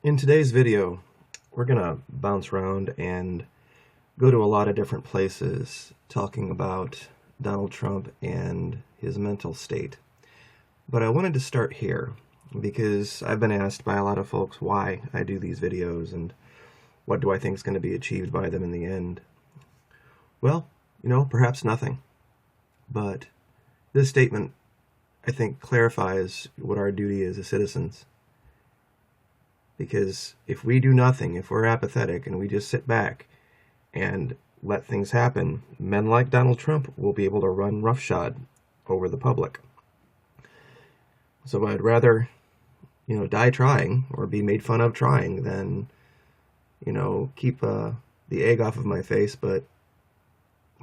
In today's video, we're going to bounce around and go to a lot of different places talking about Donald Trump and his mental state. But I wanted to start here because I've been asked by a lot of folks why I do these videos and what do I think is going to be achieved by them in the end. Well, perhaps nothing. But this statement, I think, clarifies what our duty is as citizens. Because if we do nothing, if we're apathetic and we just sit back and let things happen, men like Donald Trump will be able to run roughshod over the public. So I'd rather, die trying or be made fun of trying than, keep the egg off of my face, but,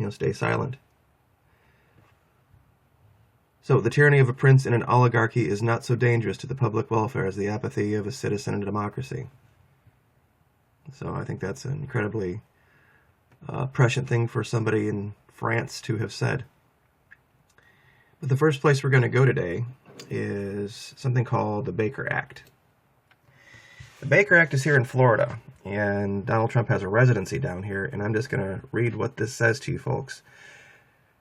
stay silent. So the tyranny of a prince in an oligarchy is not so dangerous to the public welfare as the apathy of a citizen in a democracy. So I think that's an incredibly prescient thing for somebody in France to have said. But the first place we're going to go today is something called the Baker Act. The Baker Act is here in Florida, and Donald Trump has a residency down here, and I'm just going to read what this says to you folks.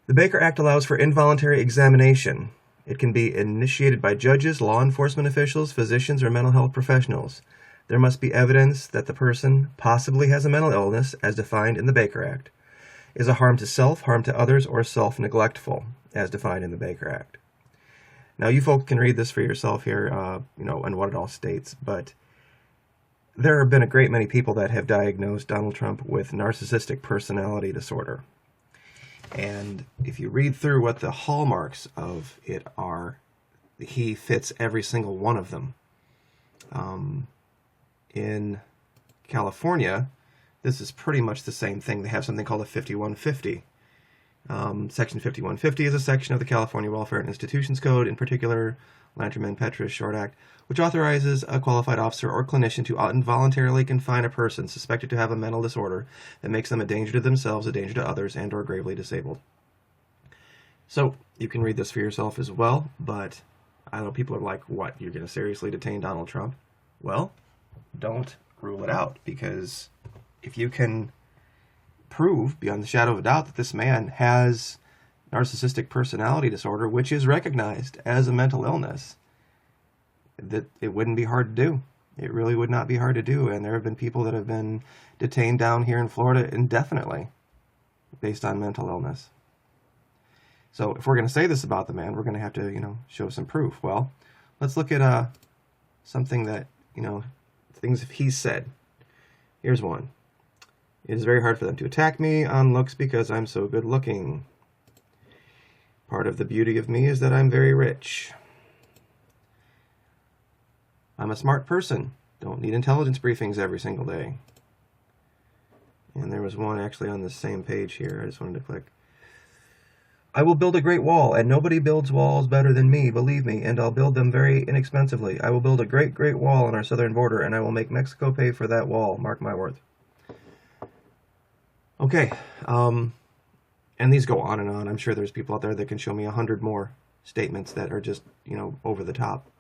The Baker Act allows for involuntary examination. It can be initiated by judges, law enforcement officials, physicians, or mental health professionals. There must be evidence that the person possibly has a mental illness, as defined in the Baker Act, is a harm to self, harm to others, or self-neglectful, as defined in the Baker Act. Now, you folks can read this for yourself here, and what it all states, but there have been a great many people that have diagnosed Donald Trump with narcissistic personality disorder. And if you read through what the hallmarks of it are, he fits every single one of them. In California, this is pretty much the same thing. They have something called a 5150. Section 5150 is a section of the California Welfare and Institutions Code, in particular, Lanterman-Petra's Short Act, which authorizes a qualified officer or clinician to involuntarily confine a person suspected to have a mental disorder that makes them a danger to themselves, a danger to others, and or gravely disabled. So, you can read this for yourself as well, but I know people are like, what, you're going to seriously detain Donald Trump? Well, don't rule it out, because if you can prove beyond the shadow of a doubt that this man has narcissistic personality disorder, which is recognized as a mental illness, that it wouldn't be hard to do. It really would not be hard to do. And there have been people that have been detained down here in Florida indefinitely based on mental illness. So if we're going to say this about the man, we're going to have to, show some proof. Well, let's look at something that, things he's said. Here's one. It is very hard for them to attack me on looks because I'm so good looking. Part of the beauty of me is that I'm very rich. I'm a smart person. Don't need intelligence briefings every single day. And there was one actually on the same page here. I just wanted to click. I will build a great wall, and nobody builds walls better than me, believe me, and I'll build them very inexpensively. I will build a great, great wall on our southern border, and I will make Mexico pay for that wall. Mark my words. Okay, and these go on and on. I'm sure there's people out there that can show me 100 more statements that are just, over the top.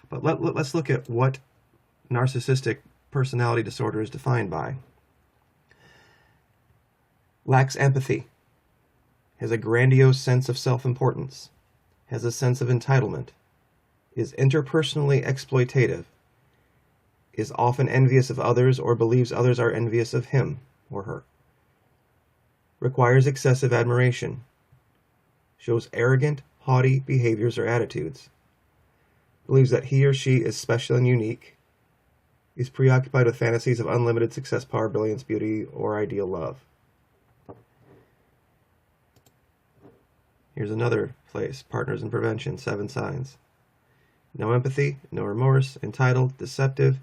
But let's look at what narcissistic personality disorder is defined by. Lacks empathy. Has a grandiose sense of self-importance. Has a sense of entitlement. Is interpersonally exploitative. Is often envious of others or believes others are envious of him or her. Requires excessive admiration. Shows arrogant, haughty behaviors or attitudes. Believes that he or she is special and unique, is preoccupied with fantasies of unlimited success, power, brilliance, beauty, or ideal love. Here's another place, Partners in Prevention, 7 signs. No empathy, no remorse, entitled, deceptive,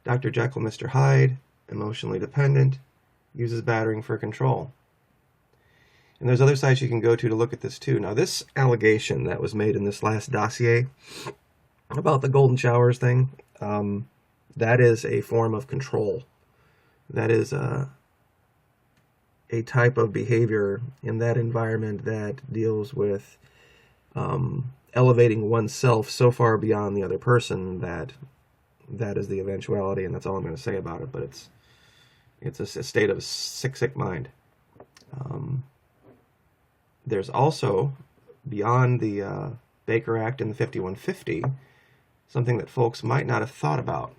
Dr. Jekyll, Mr. Hyde, emotionally dependent, uses battering for control. And there's other sites you can go to look at this too. Now, this allegation that was made in this last dossier about the golden showers thing, that is a form of control. That is a type of behavior in that environment that deals with elevating oneself so far beyond the other person that that is the eventuality, and that's all I'm going to say about it. But it's a state of a sick mind. There's also, beyond the Baker Act and the 5150, something that folks might not have thought about.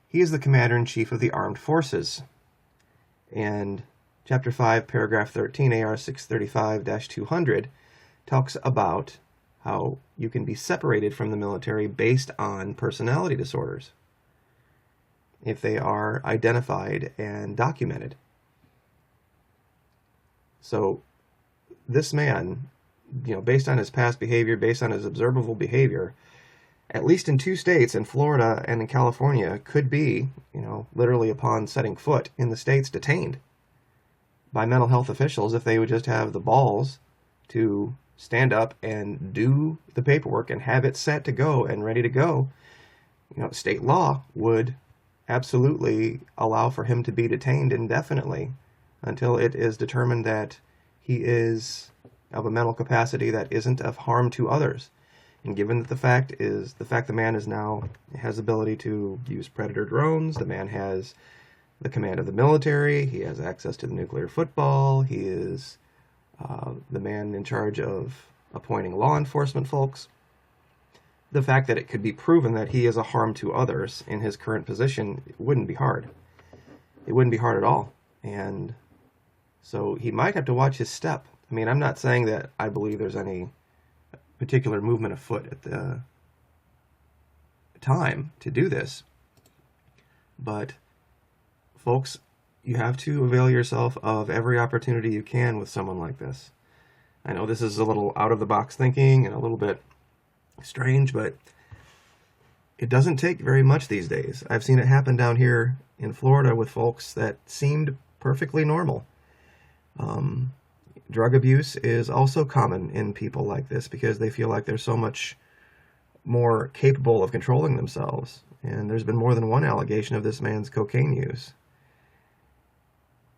He is the Commander-in-Chief of the Armed Forces. And Chapter 5, Paragraph 13, AR 635-200, talks about how you can be separated from the military based on personality disorders if they are identified and documented. So this man, based on his past behavior, based on his observable behavior, at least in 2 states, in Florida and in California, could be, literally upon setting foot in the states, detained by mental health officials if they would just have the balls to stand up and do the paperwork and have it set to go and ready to go. State law would absolutely allow for him to be detained indefinitely until it is determined that he is of a mental capacity that isn't of harm to others. And given that the fact the man has ability to use Predator drones, the man has the command of the military, he has access to the nuclear football, he is the man in charge of appointing law enforcement folks. The fact that it could be proven that he is a harm to others in his current position, it wouldn't be hard. It wouldn't be hard at all. And so he might have to watch his step. I mean, I'm not saying that I believe there's any particular movement afoot at the time to do this. But, folks, you have to avail yourself of every opportunity you can with someone like this. I know this is a little out-of-the-box thinking and a little bit strange, but it doesn't take very much these days. I've seen it happen down here in Florida with folks that seemed perfectly normal. Drug abuse is also common in people like this because they feel like they're so much more capable of controlling themselves. And there's been more than one allegation of this man's cocaine use.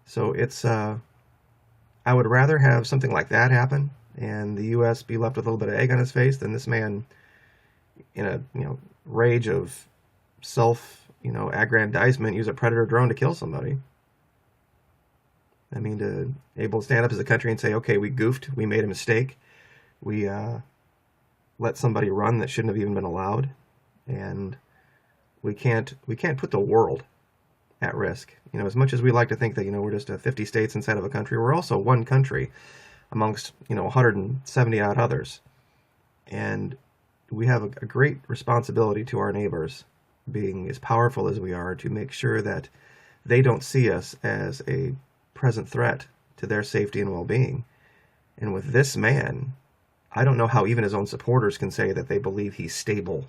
So it's, I would rather have something like that happen and the U.S. be left with a little bit of egg on his face than this man in a, rage of self-aggrandizement use a Predator drone to kill somebody. I mean, to able to stand up as a country and say, okay, we goofed, we made a mistake, we let somebody run that shouldn't have even been allowed, and we can't put the world at risk. As much as we like to think that, we're just 50 states inside of a country, we're also one country amongst, 170 odd others. And we have a great responsibility to our neighbors, being as powerful as we are, to make sure that they don't see us as a present threat to their safety and well-being. And with this man, I don't know how even his own supporters can say that they believe he's stable.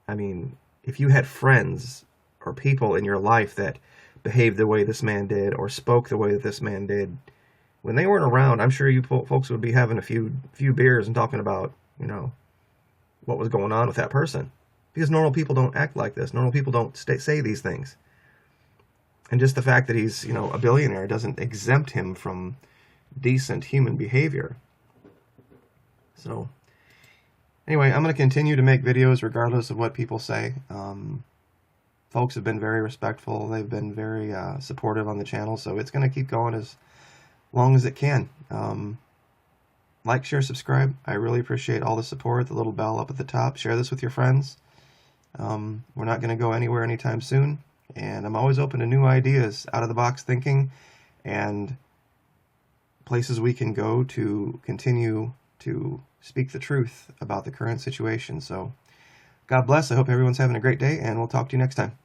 I mean, if you had friends or people in your life that behaved the way this man did or spoke the way that this man did, when they weren't around, I'm sure you folks would be having a few beers and talking about, what was going on with that person. Because normal people don't act like this. Normal people don't say these things. And just the fact that he's, a billionaire doesn't exempt him from decent human behavior. So, anyway, I'm going to continue to make videos regardless of what people say. Folks have been very respectful. They've been very supportive on the channel, so it's going to keep going as long as it can. Like, share, subscribe. I really appreciate all the support. The little bell up at the top. Share this with your friends. We're not going to go anywhere anytime soon. And I'm always open to new ideas, out-of-the-box thinking, and places we can go to continue to speak the truth about the current situation. So, God bless. I hope everyone's having a great day, and we'll talk to you next time.